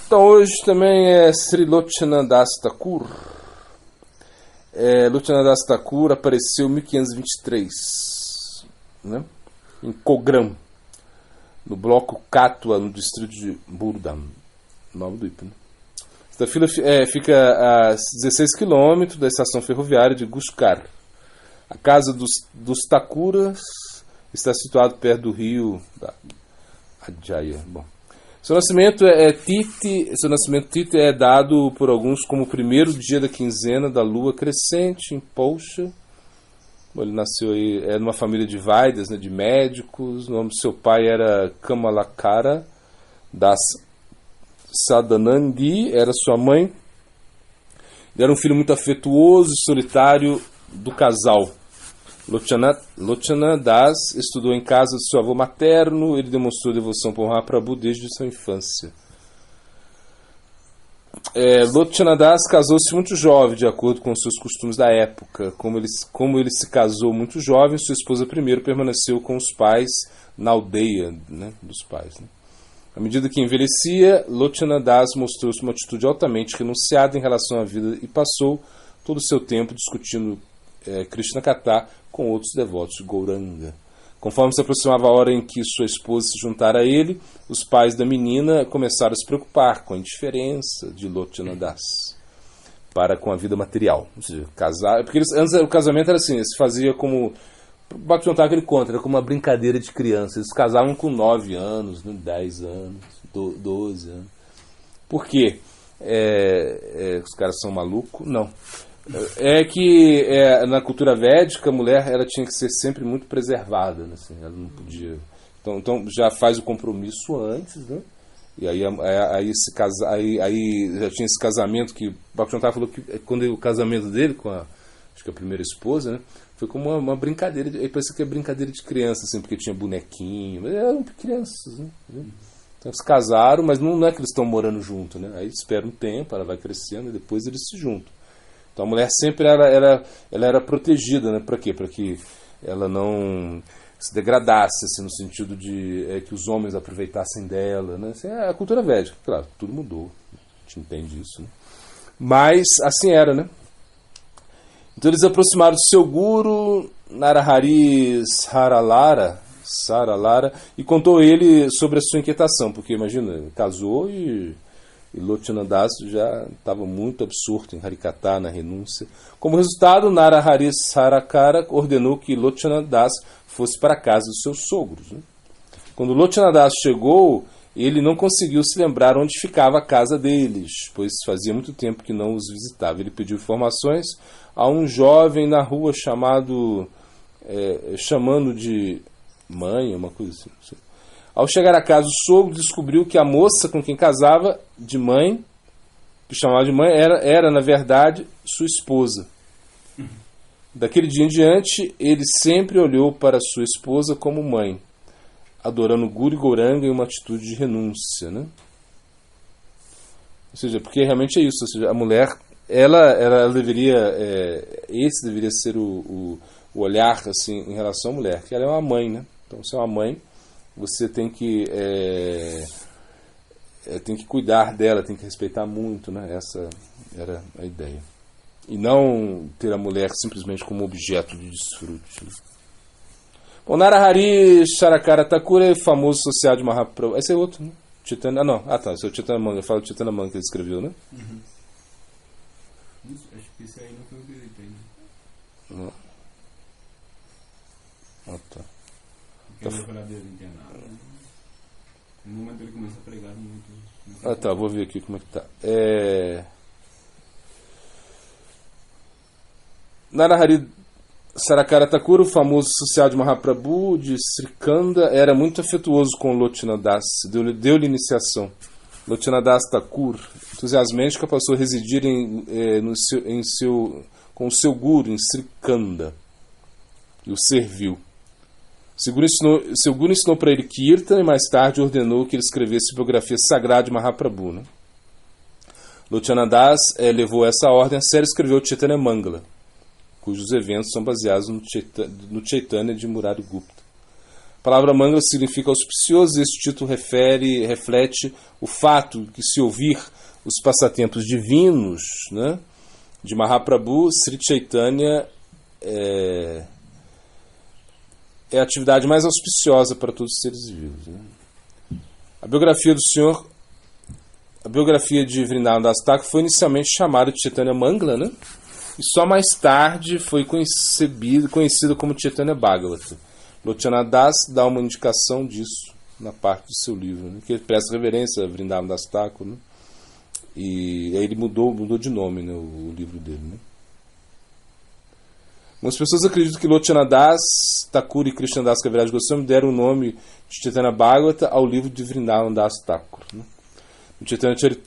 Então hoje também é Sri Lochana Das Thakur. Lochana Das Thakur apareceu em 1523, né? Em Kogram, no bloco Katwa, no distrito de Burdam, nome do Ipa, né? Esta vila fica a 16 quilômetros da estação ferroviária de Guskar. A casa dos Thakuras está situada perto do rio da Adjaya. Bom, seu nascimento Titi é dado por alguns como o primeiro dia da quinzena da lua crescente em Pousha. Ele nasceu aí, numa família de Vaidas, né, de médicos. O nome do seu pai era Kamalakara das Sadanandi, era sua mãe. Ele era um filho muito afetuoso e solitário do casal. Lochana Das estudou em casa de seu avô materno. Ele demonstrou devoção por Mahaprabhu desde sua infância. Lochana Das casou-se muito jovem, de acordo com os seus costumes da época. Como ele se casou muito jovem, sua esposa primeiro permaneceu com os pais na aldeia, né, dos pais, né? À medida que envelhecia, Lochana Das mostrou-se uma atitude altamente renunciada em relação à vida e passou todo o seu tempo discutindo Krishna Katha com outros devotos de Gauranga. Conforme se aproximava a hora em que sua esposa se juntara a ele, os pais da menina começaram a se preocupar com a indiferença de Lochana Das para com a vida material. Ou seja, casar, porque antes o casamento era assim, se fazia como Bhaktivinoda ele conta, era como uma brincadeira de criança. Eles casavam com 9 anos, 10 anos, 12 anos. Por quê? Os caras são malucos? Não. É que na cultura védica a mulher ela tinha que ser sempre muito preservada, né? Assim, ela não podia. Então já faz o compromisso antes, né? E aí já tinha esse casamento que o Bhaktivinoda falou que quando o casamento dele com acho que a primeira esposa, né? Foi como uma brincadeira, parecia que é brincadeira de criança, assim, porque tinha bonequinho, mas eram crianças, né? Então se casaram, mas não é que eles estão morando junto, né? Aí espera um tempo, ela vai crescendo e depois eles se juntam. Então a mulher sempre ela era protegida, né? Para quê? Para que ela não se degradasse, assim, no sentido de que os homens aproveitassem dela, né? Assim, a cultura védica, claro, tudo mudou, a gente entende isso, né? Mas assim era, né? Então eles aproximaram do seu guru, Narahari Saralara, e contou ele sobre a sua inquietação, porque imagina, casou e Lochana Das já estava muito absorto em Harikatha, na renúncia. Como resultado, Narahari Sarakara ordenou que Lochana Das fosse para a casa dos seus sogros, né? Quando Lochana Das chegou, ele não conseguiu se lembrar onde ficava a casa deles, pois fazia muito tempo que não os visitava. Ele pediu informações a um jovem na rua chamando de mãe, uma coisa assim. Ao chegar à casa, o sogro descobriu que a moça com quem casava de mãe, que chamava de mãe, era na verdade sua esposa. Daquele dia em diante, ele sempre olhou para sua esposa como mãe, adorando Guru e Gauranga em uma atitude de renúncia, né? Ou seja, porque realmente é isso, ou seja, a mulher ela deveria, esse deveria ser o olhar assim em relação à mulher, que ela é uma mãe, né? Então, se é uma mãe, você tem que cuidar dela, tem que respeitar muito, né? Essa era a ideia. E não ter a mulher simplesmente como objeto de desfrute. Bom, Narahari Sarakara Thakur é famoso associado de Mahaprabhu. Esse é outro, né? Chaitanya, esse é o Chaitanya Manga, eu falo do Chaitanya Manga que ele escreveu, né? Uhum. Acho que esse aí não foi o que ele tem. Não. Tá. Porque ele é verdadeiro internado, né? No momento ele começa a pregar muito. Tá, vou ver aqui como é que tá. Narahari Sarakara Thakur, o famoso associado de Mahaprabhu de Srikanda, era muito afetuoso com Lochana Das, deu-lhe iniciação. Lochana Das Thakur, entusiasmante, passou a residir com o seu guru em Srikanda e o serviu. Seu guru ensinou para ele Kirtan e mais tarde ordenou que ele escrevesse biografia sagrada de Mahaprabhu, né? Lochana Das levou essa ordem a sério e escreveu Chaitanya Mangala, cujos eventos são baseados no Chaitanya de Murari Gupta. A palavra Mangala significa auspicioso, e esse título reflete o fato que, se ouvir os passatempos divinos, né, de Mahaprabhu, Sri Chaitanya é a atividade mais auspiciosa para todos os seres vivos. Né? A biografia de Vrindavan Das Thakur foi inicialmente chamada de Chaitanya Mangala, né? E só mais tarde foi conhecida como Chaitanya Bhagavata. Lochana Das dá uma indicação disso na parte do seu livro, né? Que ele presta reverência a Vrindavan Das Thakur, né? E aí ele mudou de nome, né, o livro dele. Né? Algumas pessoas acreditam que Lochana Das Thakur e Krishna Das Kaviraj Goswami deram o nome de Chaitanya Bhagavata ao livro de Vrindavan Das Thakur. Né?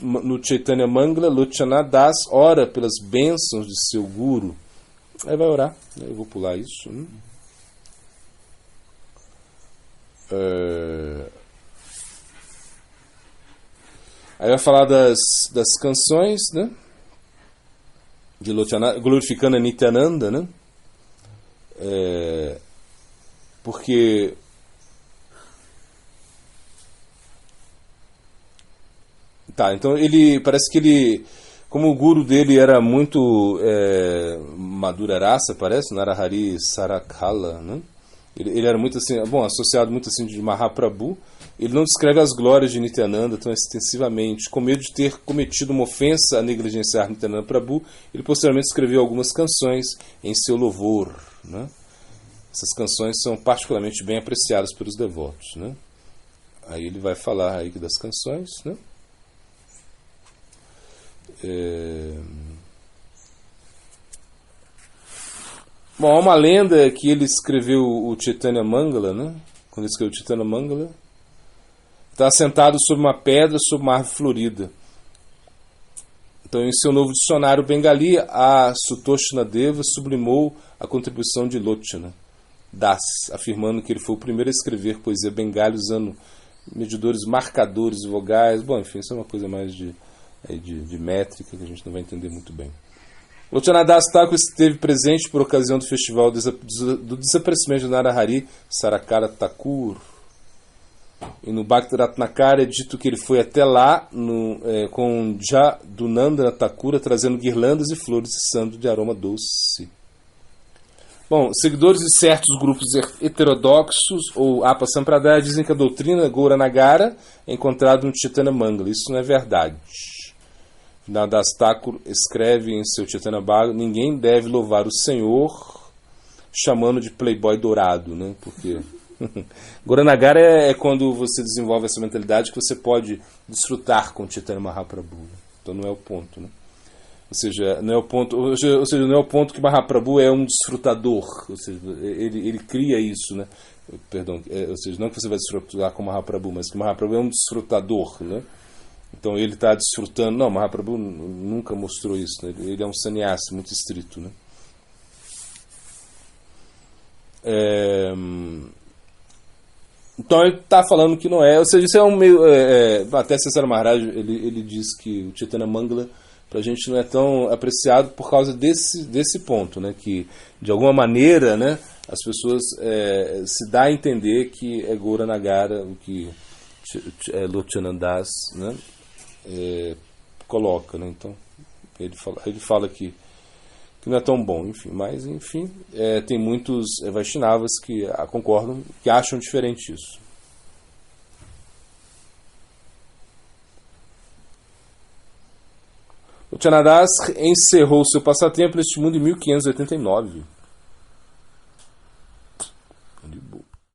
No Chaitanya Mangala, Lochana Das ora pelas bênçãos de seu guru. Aí vai orar, né? Eu vou pular isso. Né? Aí vai falar das canções, né? De Lochana, glorificando a Nityananda, né? Porque então parece que ele, como o guru dele era muito Madhura Rasa, parece, Narahari Sarakala, né? Ele era muito assim, associado muito assim de Mahaprabhu. Ele não descreve as glórias de Nityananda tão extensivamente, com medo de ter cometido uma ofensa a negligenciar Nityananda Prabhu. Ele posteriormente escreveu algumas canções em seu louvor, né? Essas canções são particularmente bem apreciadas pelos devotos, né? Aí ele vai falar aí das canções, né? Há uma lenda que ele escreveu o Chaitanya Mangala, né? Quando ele escreveu o Chaitanya Mangala, está sentado sobre uma pedra, sobre uma árvore florida. Então, em seu novo dicionário bengali, a Sutoshna Deva sublimou a contribuição de Lochana Das, afirmando que ele foi o primeiro a escrever poesia bengali usando medidores, marcadores, vogais. Enfim, isso é uma coisa mais de métrica que a gente não vai entender muito bem. Lochana Das Thakur esteve presente por ocasião do festival do desaparecimento de Narahari Sarakara Thakur. E no Bhakti Ratnakara é dito que ele foi até lá com Jadunandana Thakura trazendo guirlandas e flores de sandro de aroma doce. Seguidores de certos grupos heterodoxos ou Apa Sampradaya dizem que a doutrina Gauranagara é encontrada no Chaitanya Mangala. Isso não é verdade. Das Thakur escreve em seu Chaitanya Bhagavata: ninguém deve louvar o Senhor chamando de playboy dourado, né? Porque Gauranagara é quando você desenvolve essa mentalidade que você pode desfrutar com Chaitanya Mahaprabhu. Então não é o ponto, né? Ou seja, não é o ponto que Mahaprabhu é um desfrutador. Ou seja, ele cria isso, né? Perdão, ou seja, não que você vai desfrutar com Mahaprabhu, mas que Mahaprabhu é um desfrutador, né? Então ele está desfrutando. Não, Mahaprabhu nunca mostrou isso, né? Ele é um sannyasi muito estrito, né? Então ele está falando que não é. Ou seja, isso é um meio. Até Cesar Maharaj ele diz que o Chaitanya Mangala para a gente não é tão apreciado por causa desse ponto, né? Que de alguma maneira, né, as pessoas se dá a entender que é Gauranagara o que Lochana Das, né, coloca, né? Então ele fala que não é tão bom, mas tem muitos Vaishnavas que concordam, que acham diferente isso. Lochana Das encerrou seu passatempo neste mundo em 1589.